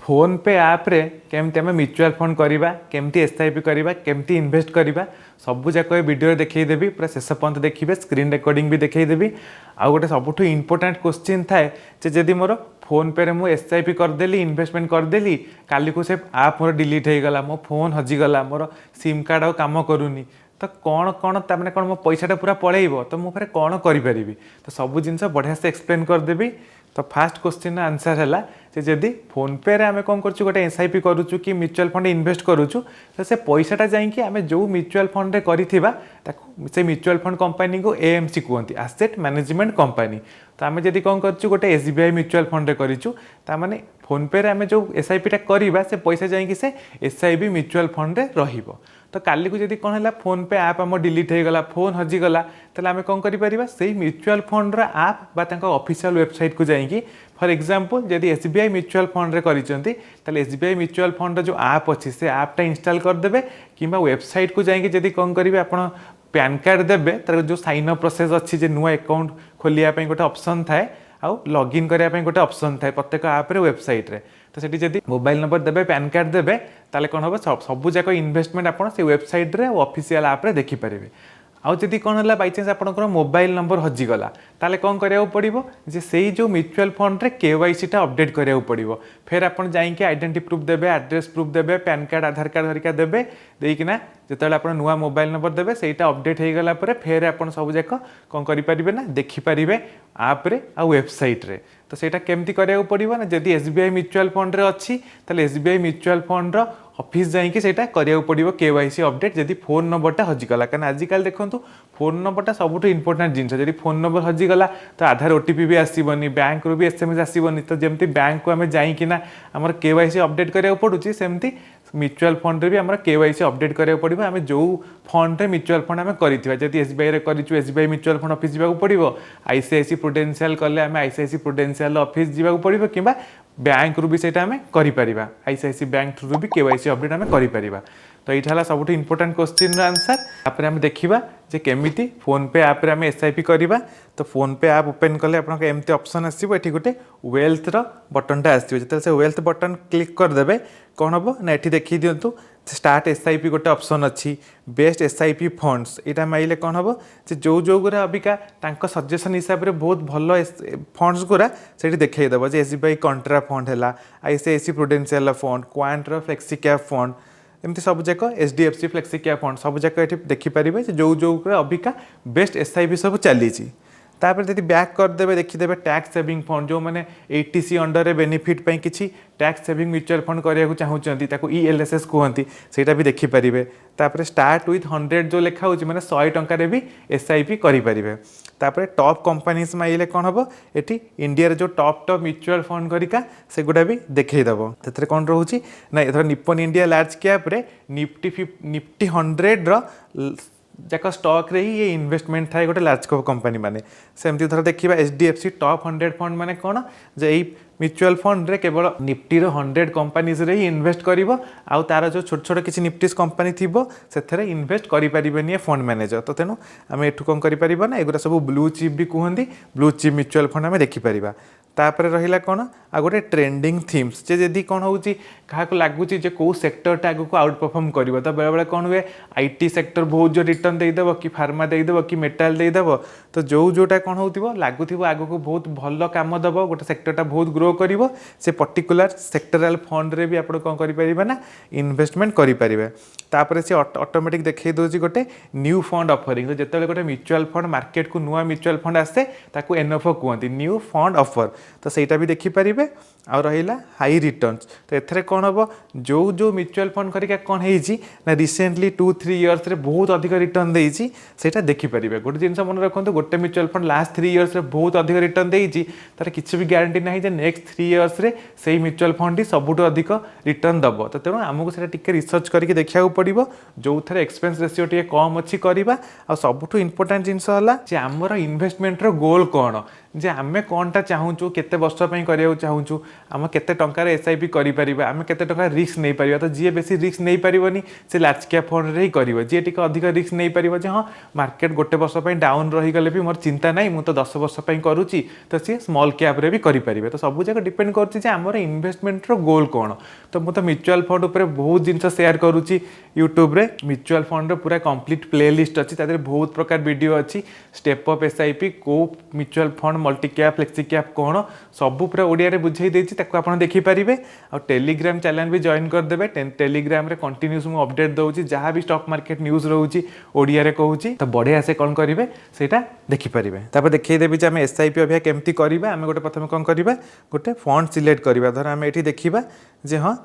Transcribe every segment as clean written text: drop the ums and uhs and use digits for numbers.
Phone पे app रे केमती आम म्यूचुअल फंड करवा केमती एसआईपी करवा केमती इन्वेस्ट करवा सबू जाक वीडियो देखईदेवी पूरा शेष पर्यंत देखिए स्क्रीन रिकॉर्डिंग भी देखईदेवी आउ गोटे सबुठ इंपोर्टाट क्वेश्चन थाए जदि मोर फोन पे मुझे एसआईपी करदेली इन्वेस्टमेंट करदेली काली को से आप मोर डिलीट हो गला मो फोन हजिगला मोर सिम कार्ड आ काम करूनी तो कौन कौन तमें कौन मो पैसाटा पूरा पलैब तो मुझे कौन करी तो सब जिन बढ़िया से एक्सप्लेन करदेवी। तो फास्ट क्वेश्चन आंसर है जदि फोन पे रे आमे कौन करूँ गोटे एसआईपी करूँ कि म्यूचुअल फंड इन्वेस्ट करूँ तो से पैसाटा जाइए आम जो म्यूचुअल फंड रे करिथिबा ताकू से म्यूचुअल फंड कंपनी को एएमसी कहते एसेट मैनेजमेंट कंपनी। तो आम जदि कौन करूँ गोटे एसबीआई म्यूचुअल फंड रे करूँ ताने फोन पे रे आमे जो एसआईपीटा करवा से पैसा जाइए से एसआईबी म्यूचुअल फंड रे रहिबो। तो काली को जदि कौन है फोन पे ऐप आम डिलीट हो गला फोन हजिगला ताले आमे कौन करिपरिबा से म्यूचुअल फंड रा ऐप बा तांका ऑफिशियल वेबसाइट को जाइए फॉर एग्जांपल जदि एसबीआई म्यूचुअल फंड रे करिसेंती ताले एसबीआई म्यूचुअल फंड जो ऐप अच्छी से ऐपटा इंस्टॉल करदेवे किंबा वेबसाइट को जाइए जदि कौन करेंगे आप पैन कार्ड देवे तार जो साइन अप प्रोसेस अच्छी जे नुआ अकाउंट खोलिया गोटे ऑप्शन थाए आउ लॉगिन करने गोटे ऑप्शन थाए प्रत्येक ऐप रे वेबसाइट रे। तो सेठी जदि मोबाइल नंबर देवे पैन कार्ड देवे ताले कौन हम सबू जाक इन्वेस्टमेंट आप वेबसाइट रे ऑफिशियल ऐप रे देखिपारे। आउ जदि कौन है बाई चान्स आपंकर मोबाइल नंबर हजिगला ताले कौन करा पड़ो जे से जो म्यूचुअल फंड रे केवाईसीटा अपडेट करा पड़ो फिर आपड़ जाइए आइडेंटिटी प्रूफ देवे एड्रेस प्रूफ देवे पैन कार्ड आधार कार्ड हरिका देवे देकिना जिते आप नुआ मोबाइल नंबर देवे सेटा अपडेट हो गला फिर आप सब जाक कौन करेंगे ना देखिपारे आप रे आ वेबसाइट रे। तो सेटा केमती करा पड़ो ना जदि एसबीआई म्यूचुअल फंड रे अच्छी ताले एसबीआई म्यूचुअल फंड रो ऑफिस जाइए से करा पड़ो केवाईसी अपडेट जदि फोन नंबरटा हजिगला कहीं आजिकल देखो फोन नंबरटा सबुठ इंपोर्टाट जिन जब फोन नंबर हजिगला तो आधार ओटीपी भी आसबनी बैंक रू भी एसएमएस आसबनी। तो जमती बैंक को आम जाइकिना आम केवाईसी अपडेट करा पड़ुची सेमती म्यूचुअल फंड रे भी आम केवाईसी अपडेट करा पड़ो आम जो फंड रे म्यूचुअल फंड आम करिथिबा जदि एसबीआई रे करिछु एसबीआई म्यूचुअल फंड ऑफिस जावाक पड़ो आईसीआईसी प्रुडेंशियल कले आम आईसीआईसी प्रुडेंशियल ऑफिस जावाक पड़ो किंबा बैंक रू भी सेटा आम करिपरिबा आईसीआईसी बैंक थ्रू भी केवाईसी अपडेट आम करिपरिबा। तो यहाँ सब इंपोर्टाट क्वेश्चन आंसर आप देखा जे केमिति फोन पे ऐप रे आम एसआईपी करवा। तो फोन पे ऐप ओपन कले आपको एमती ऑप्शन आसो ये गोटे वेल्थ बटनटा आसो जो से वेल्थ बटन क्लिक करदे कौन हम ना ये देखी दिंतु स्टार्ट एसआईपी गोटे ऑप्शन अच्छी बेस्ट एसआईपी फंड्स यहाँ माइले कौन हम जो जो गुरा अबिका सजेसन हिसाब से बहुत भल फंड्स गुरा से देखईदेव जे एसबीआई कंट्रा फंड है आईसीआईसी प्रुडेंशियल फंड क्वांटर फ्लेक्सी कैप फंड एमती सब जाक एचडीएफसी फ्लेक्सी कैप फंड सब जाक ये देखिपारे जो जो अबिका बेस्ट एसआईपी सब चली तापर यदि बैक करदे देखीदे टैक्स सेविंग फंड जो मैंने 80C अंडर बेनिफिट पाई किसी टैक्स सेविंग म्यूचुअल फंड करने चाहूँगी ईएलएसएस कहती से भी देखिपारे। तापर स्टार्ट विथ 100 जो लिखा होची मैंने 100 टंकार भी एसआईपी करेंगे। तापर टॉप कंपनीज माइले कौन हम ये इंडिया जो टॉप टॉप म्यूचुअल फंड करिका से गुड़ा भी देखईदेव से कौन रोचे ना एथर निप्पन इंडिया लार्ज कैप रे निफ्टी 100 जाक स्टॉक रे ही ये इन्वेस्टमेंट थाए गोटे लार्ज कैप कंपनी माने सेमती धर देखा एचडीएफसी टॉप 100 फंड माने कौन जे म्यूचुअल फंड रे केवल निफ्टी 100 कंपनीज रे ही इन्वेस्ट करिवो आउ तार जो छोट छोट किसी निफ्टी कंपनी थिबो सेथरे इन्वेस्ट करि परिबेनी ए फंड मैनेजर। तो तेनु आम एठू कौन करि परिबा ना एगुरा सब ब्लू चिप भी कहती ब्लू चिप म्यूचुअल फंड आम देखिपर। तापर रहिला कौन आ गोटे ट्रेंडिंग थीम्स जे जदि कौन होची क्या लगुच कौ सेक्टरटा आगु आउट परफॉर्म कर तो बेले बेले कौन हुए आईटी सेक्टर बहुत जो रिटर्न देदेव कि फार्मा देदेव कि मेटाल देदेव तो जो जोटा कौन हो लगुव आगु बहुत भल कम दब गोटे सेक्टरटा बहुत ग्रो कर से पर्टिकुलर सेक्टोराल फंड रे भी आप कौन करेंगे ना इन्वेस्टमेंट करेंगे। तापर से ऑटोमेटिक देखई दूसरी गोटे न्यू फंड ऑफरिंग तो जो गोटे म्यूचुअल फंड मार्केट को नुआ म्यूचुअल फंड आसे ताकू एनएफओ कहते न्यू फंड ऑफर तो सहीटा भी देखिपारे। आ रहा हाई रिटर्न्स तो एथरे कौन हम जो जो म्यूचुअल फंड करिका कौन है रिसेंटली 2-3 इयर्स रे बहुत अधिक रिटर्न देइछि सेटा देखिपारे। गोटे जिनस मन रखु गोटे म्यूचुअल फंड लास्ट 3 इयर्स रे बहुत अधिक रिटर्न देइछि तार किसी भी गारंटी ना जे नेक्स्ट 3 इयर्स रे सेही म्यूचुअल फंड ही सबुठ अधिक रिटर्न दब। तो तेणु आमको से टिके रिसर्च करके देखा पड़ो जो थे एक्सपेंस रेशियो टे कम अच्छी करवा आ सबुठ इंपोर्टाट जिनस है आमर इन्वेस्टमेंट रो गोल कौन जे आमे कोनटा चाहूँ केते वर्ष पई करिया चाहूँ आम केते टंकार एसआईपी करि परिबा आमे केते टंका रिस्क नै परिबा तो जी बेसी रिस्क नै परिबनी से लार्ज कैप फंड रे ही करिवो जी टिके अधिक रिस्क नै परिबो जे हां मार्केट गोटे वर्ष पई डाउन रही गले भी मोर चिंता नै मु तो 10 वर्ष पई करूची तो सी स्मॉल कैप रे भी करि परिबे तो सब जगह डिपेंड करछि जे हमर इन्वेस्टमेंट रो गोल कोन तो मु तो म्यूचुअल फंड ऊपर बहुत जिंस शेयर करूची यूट्यूब रे म्यूचुअल फंड रो पूरा कंप्लीट प्लेलिस्ट अछि तादरे बहुत प्रकार वीडियो अछि स्टेप अप एसआईपी को mutual fund multi cap flexi cap कोन सब पूरा ओडिया रे बुझाई देछि ताको आपण देखि परिबे और टेलीग्राम चैनल भी जॉइन कर देबे टेलीग्राम रे कंटिन्यूस मु अपडेट दउछि जहां भी स्टॉक मार्केट न्यूज रहउछि ओडिया रे कहउछि तो बढ़िया से कोन करिवे सेटा देखि परिबे तापर देखै देबि जे हम एसआईपी अभिया केमती करिबा हम गोटे प्रथम कोन करिबा गोटे फंड सिलेक्ट करिबा धर हम एठी देखिबा जे हां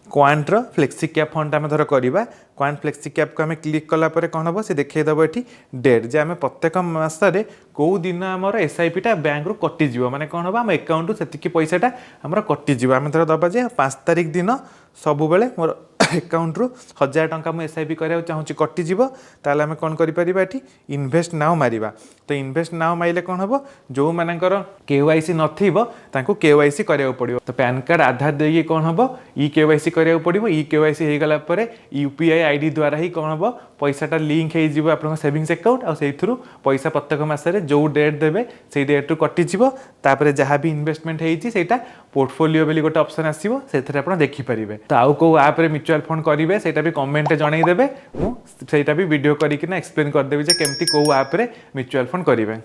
क्वांट रो फ्लेक्सी कैप फंड आम धर करवा क्वांट फ्लेक्सी कैप को आम क्लिक कला कौन हम से देखिदेव ये डेट जे आम प्रत्येक मसरे कौ दिन आमर एसआईपी टा बैंक रु कटिज माने कौन हम आम अकाउंट से पैसाटा आमर कटिज आम धर दबा जे 5 तारिख दिन सब बेले मोर अकाउंट रु 1000 टंका मु एसआईपी करिया चाहूँ कटिଯିव ताले आम कौन करिपरिबा एठी इन्वेस्ट नाउ मारिबा तो इन्वेस्ट नाउ माइले कौन हम जो मानकर केवाईसी नथिबो तांको केवाईसी करिया पड़िबो तो पैन कार्ड आधार देई कौन हम ई केवाईसी करिया पड़िबो ई केवाईसी हे गला परे यूपीआई आईडी द्वारा ही कौन हम पैसाटा लिंक हो जिवो आपन सेविंग्स अकाउंट आ सेइ थ्रू पैसा प्रत्येक मासरे जो डेट देबे सेइ डेट रु कटिजिवो तापरे जहाँ भी इन्वेस्टमेंट हेइची सेटा पोर्टफोलियो बेली गोटे ऑप्शन आसीबो सेथरे आपन देखि परिबे तो आउ को ऐप रे म्यूचुअल फंड करिवे सेटा भी कमेंट जणाई देबे मु सेटा भी वीडियो करी कि ना एक्सप्लेन कर देबी जे केमती को ऐप रे म्यूचुअल फंड करिवे।